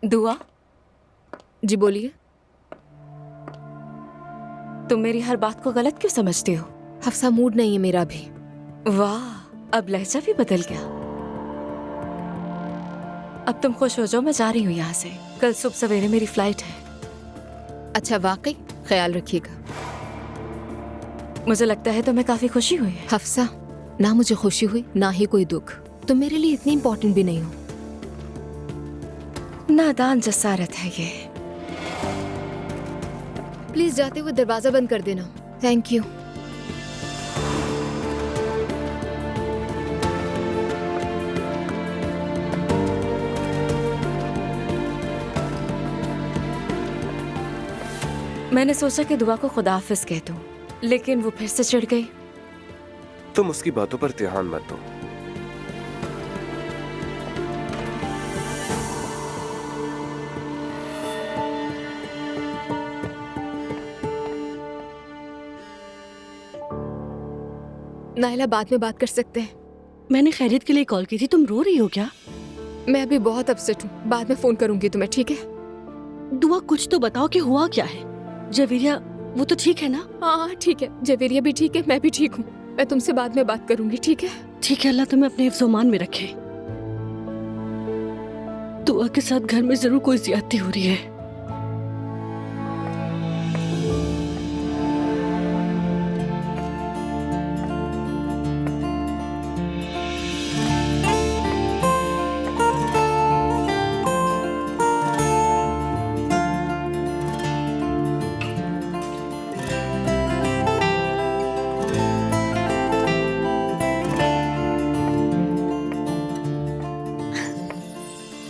दुआ, जी बोलिए। तुम मेरी हर बात को गलत क्यों समझती हो? हफ्सा मूड नहीं है मेरा भी। वाह, अब लहजा भी बदल गया। अब तुम खुश हो जाओ, मैं जा रही हूँ यहाँ से। कल सुबह सवेरे मेरी फ्लाइट है। अच्छा, वाकई? ख्याल रखिएगा। मुझे लगता है तुम्हें काफी खुशी हुई है। हफ्सा, ना मुझे खुशी हुई ना ही कोई दुख। तुम मेरे लिए इतनी इम्पोर्टेंट भी नहीं हो। नादान जसारत है ये। प्लीज जाते हुए दरवाजा बंद कर देना। Thank you. मैंने सोचा कि दुआ को खुदा हाफिज कह दूं, लेकिन वो फिर से चिढ़ गई। तुम उसकी बातों पर ध्यान मत दो। नाइला, बाद में बात कर सकते हैं। मैंने खैरियत के लिए कॉल की थी। तुम रो रही हो क्या? मैं अभी बहुत अपसेट हूँ, बाद में फोन करूंगी तुम्हें, ठीक है? दुआ, कुछ तो बताओ कि हुआ क्या है। जवेरिया वो तो ठीक है ना? हाँ ठीक है, जवेरिया भी ठीक है, मैं भी ठीक हूँ। मैं तुमसे बाद में बात करूंगी, ठीक है? ठीक है, अल्लाह तुम्हें अपने हिफ्ज़-ओ-मान में रखे। दुआ के साथ घर में जरूर कोई ज्यादती हो रही है।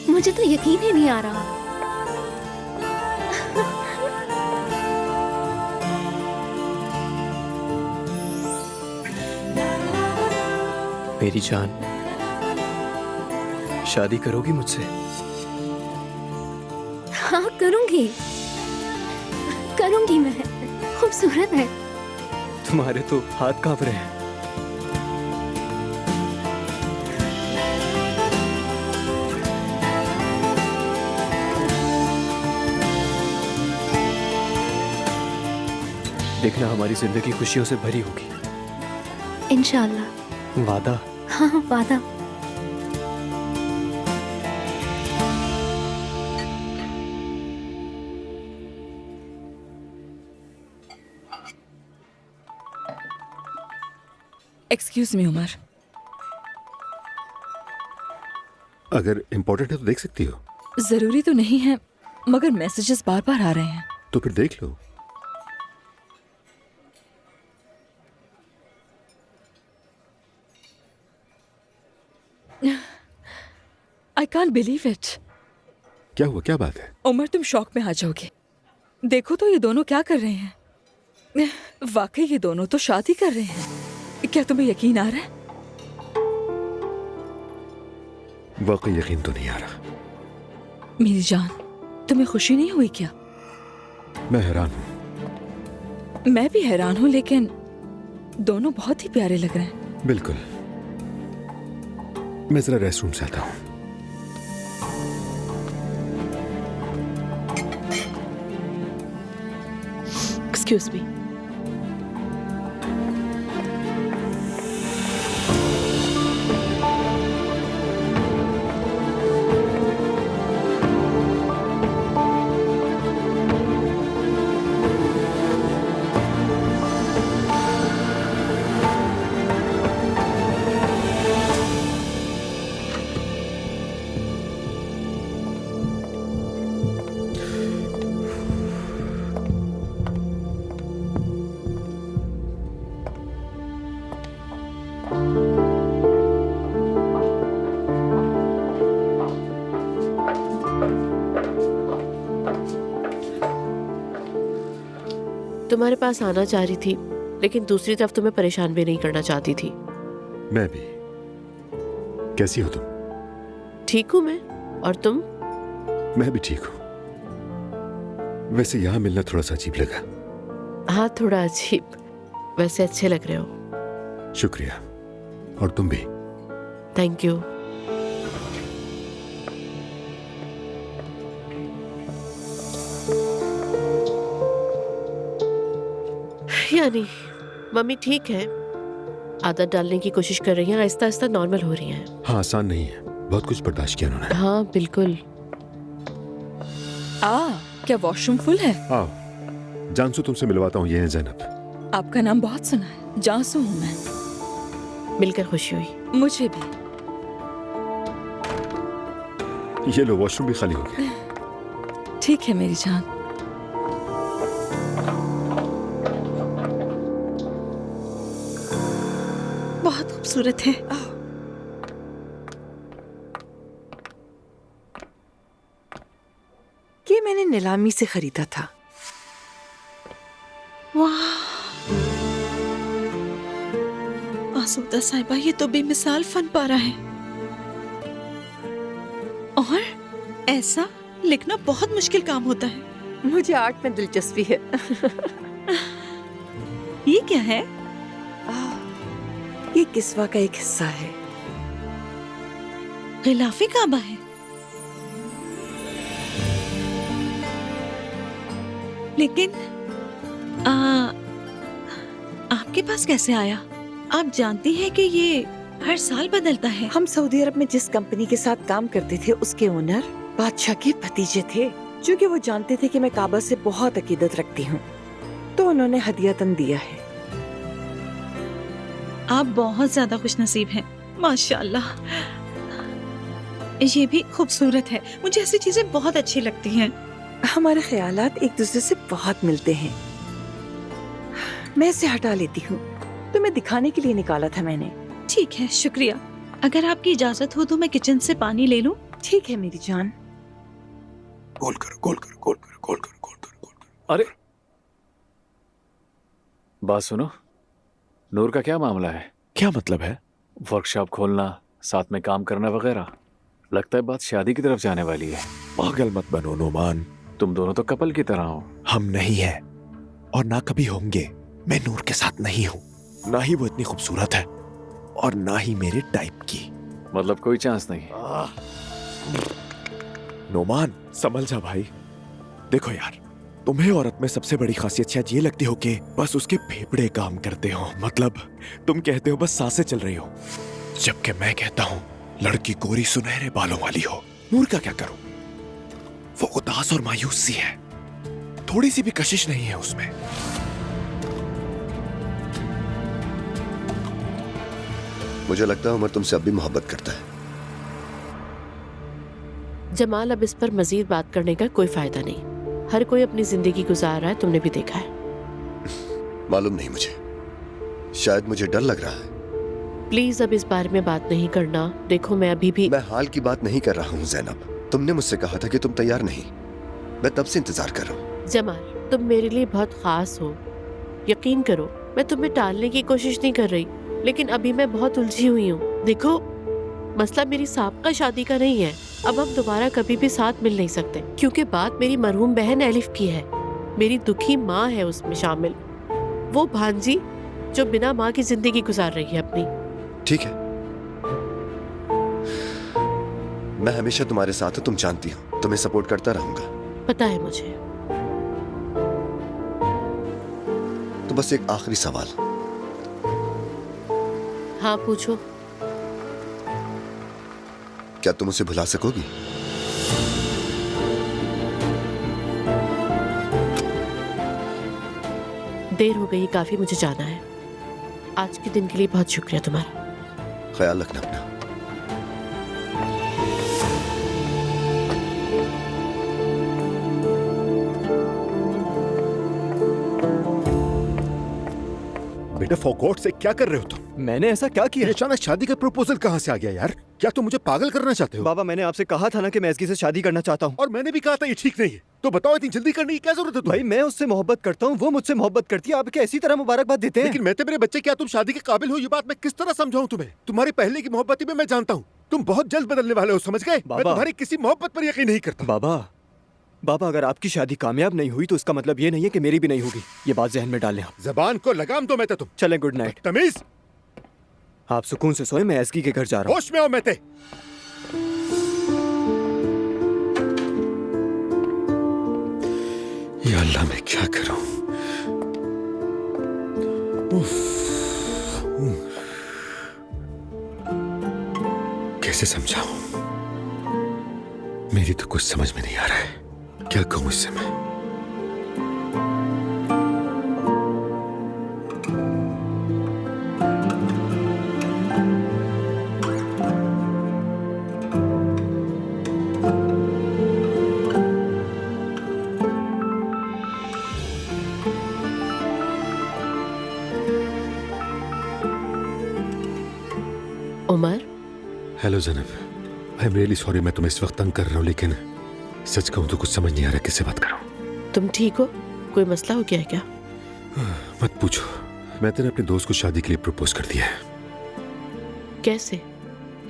मुझे तो यकीन ही नहीं आ रहा। मेरी जान, शादी करोगी मुझसे? हाँ करूंगी, करूंगी मैं। खूबसूरत है। तुम्हारे तो हाथ कांप रहे हैं। देखना, हमारी जिंदगी खुशियों से भरी होगी। इंशाल्लाह। वादा? हाँ वादा। Excuse me Umar. अगर इम्पोर्टेंट है तो देख सकती हो। जरूरी तो नहीं है, मगर मैसेजेस बार बार आ रहे हैं। तो फिर देख लो। I can't believe it. क्या हुआ, क्या बात है? उमर, तुम शौक में आ जाओगे। देखो तो ये दोनों क्या कर रहे हैं। वाकई ये दोनों तो शादी कर रहे हैं। क्या तुम्हें यकीन आ रहा है? वाकई यकीन तो नहीं आ रहा। मेरी जान, तुम्हें खुशी नहीं हुई क्या? मैं हैरान हूं। मैं भी हैरान हूं, लेकिन दोनों बहुत ही प्यारे लग रहे हैं। बिल्कुल। मैं जरा रेस्टरूम से आता हूं। Excuse me. तुम्हारे पास आना चाह रही थी, लेकिन दूसरी तरफ तुम्हें परेशान भी नहीं करना चाहती थी। मैं भी। कैसी हो तुम? ठीक हूँ मैं, और तुम? मैं भी ठीक हूँ। वैसे यहाँ मिलना थोड़ा सा अजीब लगा। हाँ, थोड़ा अजीब। वैसे अच्छे लग रहे हो। शुक्रिया। और तुम भी। Thank you. नहीं, मम्मी ठीक है, आदत डालने की कोशिश कर रही हैं, आहिस्ता आहिस्ता नॉर्मल हो रही हैं। हाँ, आसान नहीं है, बहुत कुछ बर्दाश्त किया उन्होंने। हाँ बिल्कुल। क्या वॉशरूम फुल है? आओ, जानसू तुमसे मिलवाता हूँ, ये है जैनब। आपका नाम बहुत सुना है, जानसू हूँ मैं। मिलकर खुशी हुई। मुझे भी। ये लो, वॉशरूम भी खाली हो गया। ठीक है मेरी जान। बहुत खूबसूरत है। ये मैंने नीलामी से खरीदा था। वाह, आसूदा साहिबा, ये तो बेमिसाल फन पारा है। और ऐसा लिखना बहुत मुश्किल काम होता है। मुझे आर्ट में दिलचस्पी है। ये क्या है? ये किस्वा का एक हिस्सा है। गिलाफे काबा है। लेकिन आपके पास कैसे आया? आप जानती हैं कि ये हर साल बदलता है। हम सऊदी अरब में जिस कंपनी के साथ काम करते थे, उसके ओनर बादशाह के भतीजे थे। क्योंकि वो जानते थे कि मैं काबा से बहुत अकीदत रखती हूँ, तो उन्होंने हदियतन दिया है। आप बहुत ज्यादा खुशनसीब हैं, माशाल्लाह। ये भी खूबसूरत है। मुझे ऐसी चीजें बहुत अच्छी लगती हैं। हमारे ख्यालात एक दूसरे से बहुत मिलते हैं। मैं इसे हटा लेती हूँ, तुम्हें दिखाने के लिए निकाला था मैंने। ठीक है, शुक्रिया। अगर आपकी इजाजत हो तो मैं किचन से पानी ले लूं? ठीक है मेरी जान। गोल करो, गोल करो, गोल करो, गोल करो, गोल करो, गोल करो। अरे बात सुनो, नूर का क्या मामला है? क्या मतलब है? वर्कशॉप खोलना, साथ में काम करना वगैरह। लगता है बात शादी की तरफ जाने वाली है। पागल मत बनो नोमान, तुम दोनों तो कपल की तरह हो। हम नहीं हैं और ना कभी होंगे। मैं नूर के साथ नहीं हूँ, ना ही वो इतनी खूबसूरत है और ना ही मेरे टाइप की। मतलब कोई चांस नहीं? नोमान संभल जा भाई। देखो यार, तुम्हें औरत में सबसे बड़ी खासियत शायद ये लगती हो कि बस उसके फेफड़े काम करते हो। मतलब तुम कहते हो बस सांसें चल रही हो, जबकि मैं कहता हूँ लड़की गोरी सुनहरे बालों वाली हो। नूर का क्या करूं? वो उदास और मायूस सी है, थोड़ी सी भी कशिश नहीं है उसमें। मुझे लगता है उमर तुमसे अब भी मोहब्बत करता है। जमाल, अब इस पर मजीद बात करने का कोई फायदा नहीं। हर कोई अपनी जिंदगी गुजार रहा है, तुमने भी देखा है। मालूम नहीं मुझे, शायद मुझे डर लग रहा है। प्लीज अब इस बारे में बात नहीं करना। देखो मैं अभी भी मैं हाल की बात नहीं कर रहा हूँ जैनब। तुमने मुझसे कहा था कि तुम तैयार नहीं, मैं तब से इंतजार कर रहा हूँ। जमाल, तुम मेरे लिए बहुत खास हो, यकीन करो। मैं तुम्हें टालने की कोशिश नहीं कर रही, लेकिन अभी मैं बहुत उलझी हुई हूँ। देखो, मसला मेरी साबका शादी का नहीं है। अब हम दोबारा कभी भी साथ मिल नहीं सकते, क्योंकि बात मेरी मरहूम बहन एलिफ की है। मेरी दुखी माँ है उसमें शामिल, वो भांजी जो बिना माँ की जिंदगी गुजार रही है अपनी। ठीक है, मैं हमेशा तुम्हारे साथ हूँ, तुम जानती हो। तुम्हें सपोर्ट करता रहूंगा। पता है मुझे। तो बस एक आखिरी सवाल। हाँ पूछो। क्या तुम उसे भुला सकोगी? देर हो गई काफी, मुझे जाना है। आज के दिन के लिए बहुत शुक्रिया तुम्हारा। ख्याल रखना अपना। बेटा फॉर गॉड से क्या कर रहे हो तुम? मैंने ऐसा क्या किया? ये अचानक शादी का प्रपोजल कहाँ से आ गया यार? क्या तुम मुझे पागल करना चाहते हो? बाबा, मैंने आपसे कहा था ना कि मैं एसकी से शादी करना चाहता हूँ। और मैंने भी कहा था ये ठीक नहीं है। तो बताओ इतनी जल्दी करने की क्या जरूरत है तुम्हें? भाई मैं उससे मोहब्बत करता हूँ, वो मुझसे मोहब्बत करती है। आप क्या इसी तरह मुबारकबाद देते हैं? लेकिन मैं तो मेरे बच्चे, क्या तुम शादी के काबिल हो? ये बात मैं किस तरह समझाऊं तुम्हें? तुम्हारी पहले की मोहब्बत में मैं जानता हूँ, तुम बहुत जल्द बदलने वाले हो, समझ गए? मैं तुम्हारी किसी मोहब्बत पर यकीन नहीं करता। बाबा, अगर आपकी शादी कामयाब नहीं हुई तो इसका मतलब ये नहीं है कि मेरी भी नहीं होगी। ये बात ज़हन में डाल लें। जबान को लगाम दो। मैं तुम चलें, गुड नाइट। तमीज, आप सुकून से सोए, मैं एसकी के घर जा रहा हूँ। होश में आओ। मैं या अल्लाह, मैं क्या करूं? कैसे समझाऊं? मेरी तो कुछ समझ में नहीं आ रहा है। क्या कहूं इससे मैं? Umar, hello Zainab, I am really sorry मैं तुम्हें इस वक्त तंग कर रहा हूँ, लेकिन सच कहूँ तो कुछ समझ नहीं आ रहा किससे बात करूँ। तुम ठीक हो? कोई मसला हो गया है क्या? मत पूछो, मैंने अपने दोस्त को शादी के लिए प्रपोज कर दिया है। कैसे?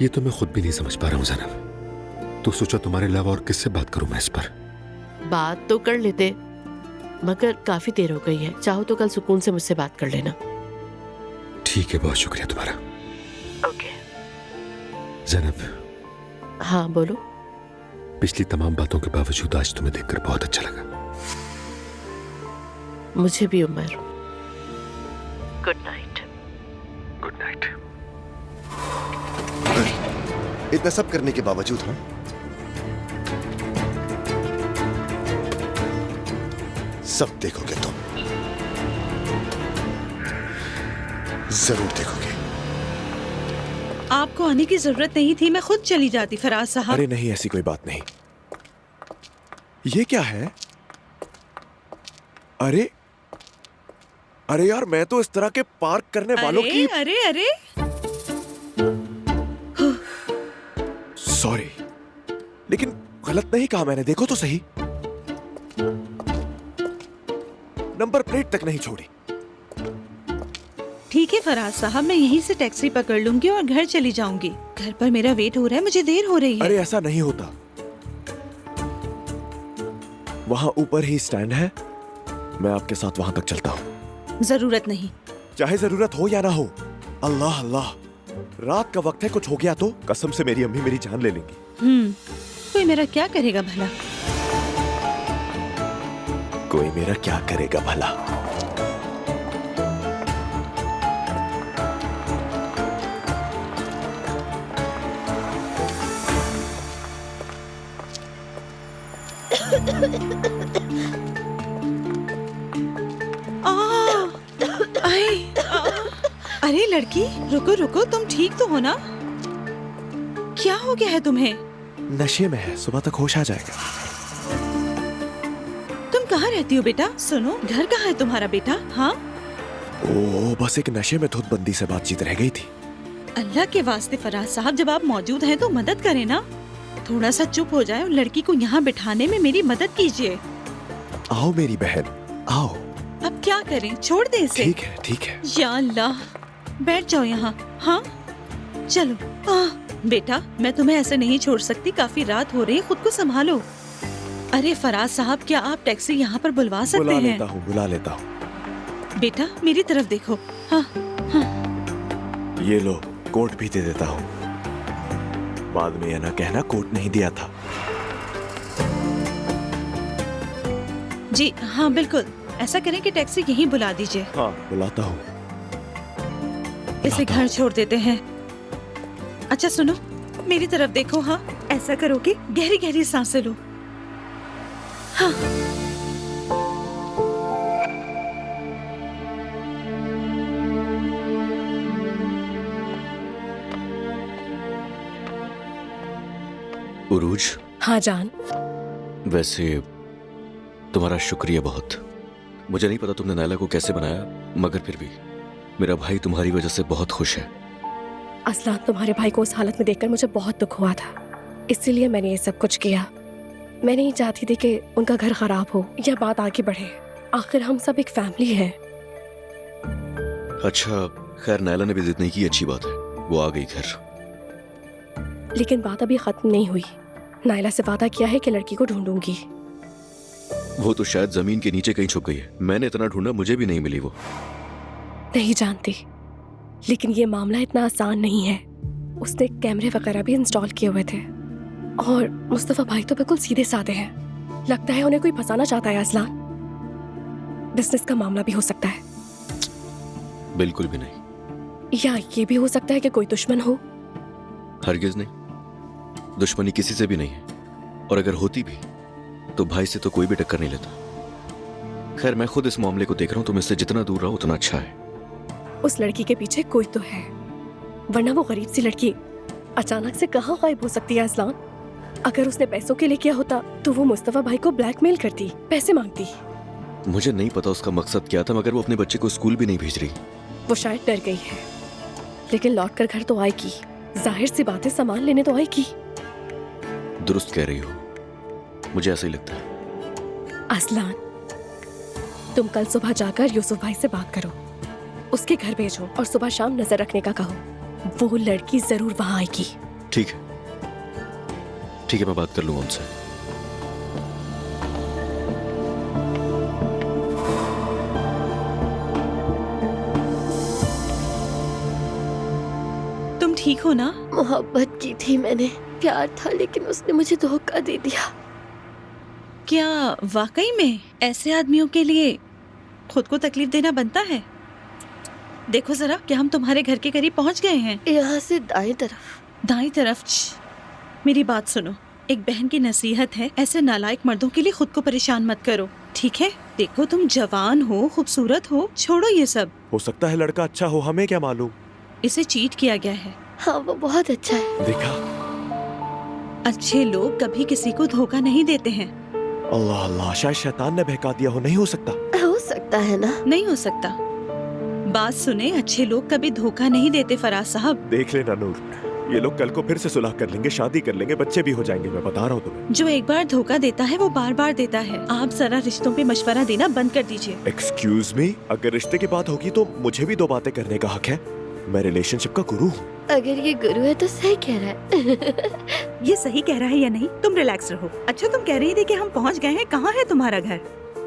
ये तो मैं खुद भी नहीं समझ पा रहा हूँ जैनब। तो सोचा तुम्हारे अलावा और किससे बात करूँ मैं इस पर। बात तो कर लेते, मगर काफी देर हो गई है। चाहो तो कल सुकून से मुझसे बात कर लेना। ठीक है, बहुत शुक्रिया तुम्हारा। ओके। जैनब। हाँ बोलो। पिछली तमाम बातों के बावजूद आज तुम्हें देखकर बहुत अच्छा लगा। मुझे भी Umar. Good night. Good night. इतना सब करने के बावजूद हम सब देखोगे तुम, जरूर देखोगे। आपको आने की जरूरत नहीं थी, मैं खुद चली जाती फराज साहब। अरे नहीं, ऐसी कोई बात नहीं। ये क्या है? अरे अरे यार, मैं तो इस तरह के पार्क करने वालों की अरे अरे सॉरी, लेकिन गलत नहीं कहा मैंने, देखो तो सही। नंबर प्लेट तक नहीं छोड़ी। ठीक है फराज साहब, मैं यहीं से टैक्सी पकड़ लूंगी और घर चली जाऊंगी। घर पर मेरा वेट हो रहा है, मुझे देर हो रही है। अरे ऐसा नहीं होता, वहां ऊपर ही स्टैंड है, मैं आपके साथ वहां तक चलता हूँ। जरूरत नहीं। चाहे जरूरत हो या ना हो। अल्लाह अल्लाह, रात का वक्त है, कुछ हो गया तो कसम से मेरी अम्मी मेरी जान ले लेंगी। कोई मेरा क्या करेगा भला? कोई मेरा क्या करेगा भला? अरे लड़की, रुको रुको, तुम ठीक तो हो ना? क्या हो गया है तुम्हें? नशे में है, सुबह तक होश आ जाएगा। तुम कहाँ रहती हो बेटा? सुनो, घर कहाँ है तुम्हारा बेटा? हाँ, ओ, बस एक नशे में धुतबंदी से बातचीत रह गई थी। अल्लाह के वास्ते फराज साहब, जब आप मौजूद हैं तो मदद करें ना। थोड़ा सा चुप हो जाए और लड़की को यहाँ बिठाने में मेरी मदद कीजिए। आओ मेरी बहन, आओ। अब क्या करें, छोड़ दे इसे? ठीक है ठीक है। या अल्लाह, बैठ जाओ यहाँ। हाँ चलो। बेटा, मैं तुम्हें ऐसे नहीं छोड़ सकती, काफी रात हो रही है, खुद को संभालो। अरे फराज साहब, क्या आप टैक्सी यहाँ पर बुलवा सकते हैं? बुला लेता हूँ। बेटा मेरी तरफ देखो। हाँ हाँ। ये लो, कोट भी दे देता हूँ, बाद में ये ना कहना कोट नहीं दिया था। जी हाँ बिल्कुल, ऐसा करें कि टैक्सी यहीं बुला दीजिए। हाँ बुलाता हूँ। इसे घर छोड़ देते हैं। अच्छा सुनो, मेरी तरफ देखो। हाँ, ऐसा करो कि गहरी गहरी सांसें लो। हाँ। उरूज। हाँ जान। वैसे तुम्हारा शुक्रिया बहुत। मुझे नहीं पता तुमने नायला को कैसे बनाया, मगर फिर भी मेरा भाई तुम्हारी वजह से बहुत खुश है। असलान, तुम्हारे भाई को उस हालत में देखकर मुझे बहुत दुख हुआ था, इसीलिए मैंने ये सब कुछ किया। मैं नहीं चाहती थी कि उनका घर खराब हो या बात आगे बढ़े। आखिर हम सब एक फैमिली है। अच्छा खैर, नायला ने भी जिद नहीं की, अच्छी बात है, वो आ गई घर। लेकिन बात अभी खत्म नहीं हुई। नायला से वादा किया है कि लड़की को ढूंढूंगी। वो तो शायद जमीन के नीचे कहीं छुप गई है। मैंने इतना ढूंढा, मुझे भी नहीं मिली वो। नहीं जानती, लेकिन ये मामला इतना आसान नहीं है। उसने कैमरे वगैरह भी इंस्टॉल किए हुए थे, और मुस्तफा भाई तो बिल्कुल सीधे साधे हैं। लगता है उन्हें कोई फंसाना चाहता है असलान। बिजनेस का मामला भी हो सकता है। बिल्कुल भी नहीं। या ये भी हो सकता है कि कोई दुश्मन हो। हरगिज नहीं, दुश्मनी किसी से भी नहीं है, और अगर होती भी तो भाई से तो कोई भी टक्कर नहीं लेता। खैर, मैं खुद इस मामले को देख रहा हूँ, तुम इससे जितना दूर रहो उतना अच्छा है। उस लड़की के पीछे कोई तो है, वरना वो गरीब सी लड़की अचानक से कहाँ गायब हो सकती है असलान? अगर उसने पैसों के लिए किया होता तो वो मुस्तफा भाई को ब्लैकमेल करती, पैसे मांगती। मुझे नहीं पता उसका मकसद क्या था, मगर वो अपने बच्चे को स्कूल भी नहीं भेज रही। वो शायद डर गई है, लेकिन लौट कर घर तो आएगी। जाहिर सी बात है, सामान लेने तो आएगी। दुरुस्त कह रही हो, मुझे ऐसा ही लगता है। असलान, तुम कल सुबह जाकर यूसुफ भाई से बात करो, उसके घर भेजो और सुबह शाम नजर रखने का कहो। वो लड़की जरूर वहां आएगी। ठीक है, ठीक है, मैं बात कर लूंगा उनसे। तुम ठीक हो ना? मोहब्बत की थी मैंने, प्यार था, लेकिन उसने मुझे धोखा दे दिया। क्या वाकई में ऐसे आदमियों के लिए खुद को तकलीफ देना बनता है? देखो जरा, क्या हम तुम्हारे घर के करीब पहुंच गए हैं? यहाँ से दाएं तरफ। दाईं तरफ? मेरी बात सुनो, एक बहन की नसीहत है, ऐसे नालायक मर्दों के लिए खुद को परेशान मत करो, ठीक है? देखो, तुम जवान हो, खूबसूरत हो, छोड़ो ये सब। हो सकता है लड़का अच्छा हो, हमें क्या मालूम। इसे चीट किया गया है। हाँ, वो बहुत अच्छा है। देखा, अच्छे लोग कभी किसी को धोखा नहीं देते हैं। अल्लाह अल्लाह, शायद शैतान ने बहका दिया हो। नहीं हो सकता? हो सकता है ना? नहीं हो सकता। बात सुने, अच्छे लोग कभी धोखा नहीं देते फराज साहब। देख लेना नूर, ये लोग कल को फिर से सुलह कर लेंगे, शादी कर लेंगे, बच्चे भी हो जाएंगे। मैं बता रहा हूँ तुम्हें। जो एक बार धोखा देता है वो बार बार देता है। आप जरा रिश्तों पे मशवरा देना बंद कर दीजिए। एक्सक्यूज मी, अगर रिश्ते की बात होगी तो मुझे भी दो बातें करने का हक है। मैं रिलेशनशिप का गुरु हूँ। अगर ये गुरु है तो सही कह रहा है। ये सही कह रहा है या नहीं? तुम रिलैक्स रहो। अच्छा, तुम कह रही थी कि हम पहुंच गए हैं, कहाँ है तुम्हारा घर?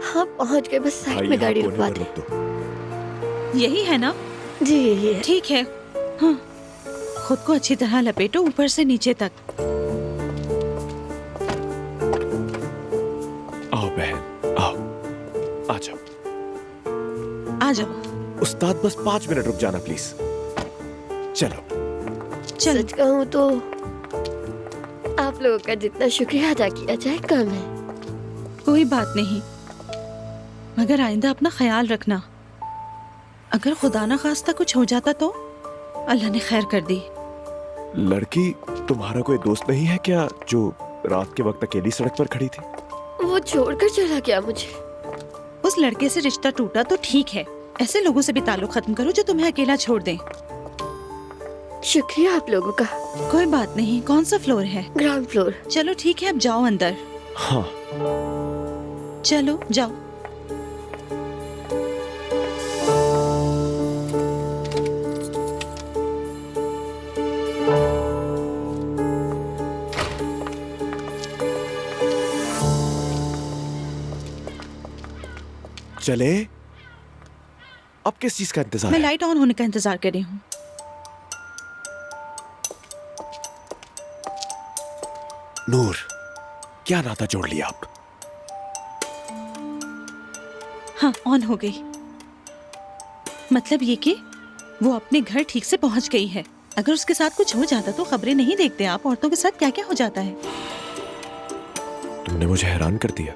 हाँ, पहुंच गए, बस साइड में गाड़ी रुकवा दे। यही है ना? जी यही है। ठीक है। हाँ, खुद को अच्छी तरह लपेटो ऊपर से नीचे तक। आओ बहन, आओ, आ जाओ। आ जाओ। उस्ताद, बस 5 मिनट रुक जाना प्लीज। चलो। चल। सच कहूँ तो आप लोगों का जितना शुक्रिया अदा किया जाए कम है। कोई बात नहीं, मगर आइंदा अपना ख्याल रखना। अगर खुदा न खास्ता कुछ हो जाता तो? अल्लाह ने खैर कर दी। लड़की, तुम्हारा कोई दोस्त नहीं है क्या जो रात के वक्त अकेली सड़क पर खड़ी थी? वो छोड़कर चला गया मुझे। उस लड़के से रिश्ता टूटा तो ठीक है, ऐसे लोगों से भी ताल्लुक खत्म करो जो तुम्हें अकेला छोड़ दें। शुक्रिया आप लोगों का। कोई बात नहीं। कौन सा फ्लोर है? Ground floor. चलो ठीक है, अब जाओ अंदर। हाँ, चलो जाओ। चले। अब किस चीज का इंतजार मैं है? लाइट ऑन होने का इंतजार कर रही हूँ। नूर, क्या नाता जोड़ लिया आप? हाँ, ऑन हो गई। मतलब ये कि वो अपने घर ठीक से पहुंच गई है। अगर उसके साथ कुछ हो जाता तो खबरें नहीं देखते आप? औरतों के साथ क्या क्या हो जाता है। तुमने मुझे हैरान कर दिया।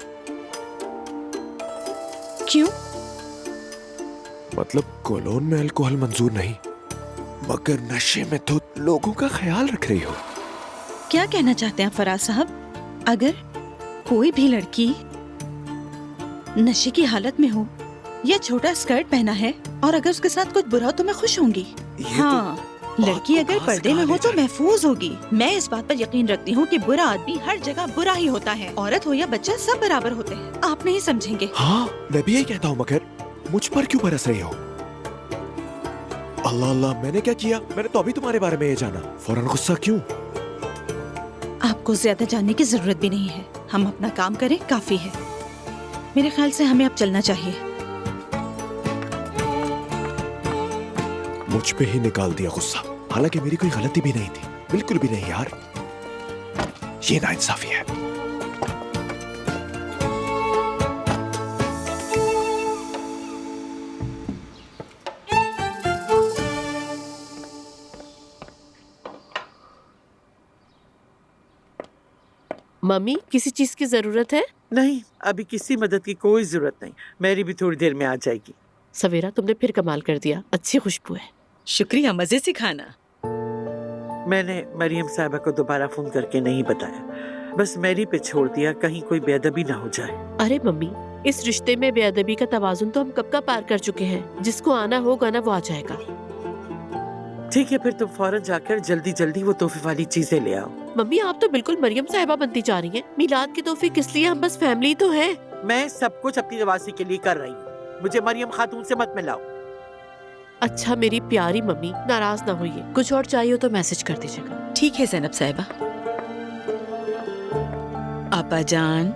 क्यों? मतलब कोलोन में अल्कोहल मंजूर नहीं, मगर नशे में तो लोगों का ख्याल रख रही हो। क्या कहना चाहते हैं फराज साहब? अगर कोई भी लड़की नशे की हालत में हो या छोटा स्कर्ट पहना है और अगर उसके साथ कुछ बुरा हो तो मैं खुश होंगी। हाँ, लड़की अगर पर्दे में हो तो महफूज होगी। मैं इस बात पर यकीन रखती हूँ कि बुरा आदमी हर जगह बुरा ही होता है। औरत हो या बच्चा, सब बराबर होते हैं। आप नहीं समझेंगे। हाँ, मैं भी यही कहता हूँ, मगर मुझ पर क्यों बरस रही हो? अल्लाह अल्लाह, मैंने क्या किया? मैंने तो अभी तुम्हारे बारे में ये जाना, फौरन गुस्सा क्यों? आपको ज्यादा जानने की जरूरत भी नहीं है। हम अपना काम करें, काफी है। मेरे ख्याल से हमें अब चलना चाहिए। मुझ पे ही निकाल दिया गुस्सा, हालांकि मेरी कोई गलती भी नहीं थी, बिल्कुल भी नहीं यार। ये नाइंसाफी है। मम्मी किसी चीज की जरूरत है? नहीं, अभी किसी मदद की कोई जरूरत नहीं। मेरी भी थोड़ी देर में आ जाएगी। सवेरा तुमने फिर कमाल कर दिया, अच्छी खुशबू है। शुक्रिया, मजे से खाना। मैंने मरियम साहिबा को दोबारा फोन करके नहीं बताया, बस मेरी पे छोड़ दिया, कहीं कोई बेअदबी ना हो जाए। अरे मम्मी, इस रिश्ते में बेअदबी का तवाजुन तो हम कब का पार कर चुके हैं। जिसको आना होगा ना वो आ जाएगा। ठीक है, फिर तुम फौरन जाकर जल्दी जल्दी वो तोहफे वाली चीजें ले आओ। मम्मी आप तो बिल्कुल मरियम साहिबा बनती जा रही हैं। मिलाद के तोहफे किस लिए, हम बस फैमिली तो है। मैं सब कुछ अपनी नवासी के लिए कर रही हूँ, मुझे मरियम खातून से मत मिलाओ। अच्छा मेरी प्यारी मम्मी, नाराज ना होइए। कुछ और चाहिए हो तो मैसेज कर दीजिएगा। ठीक है ज़ैनब साहिबा। आपा जान,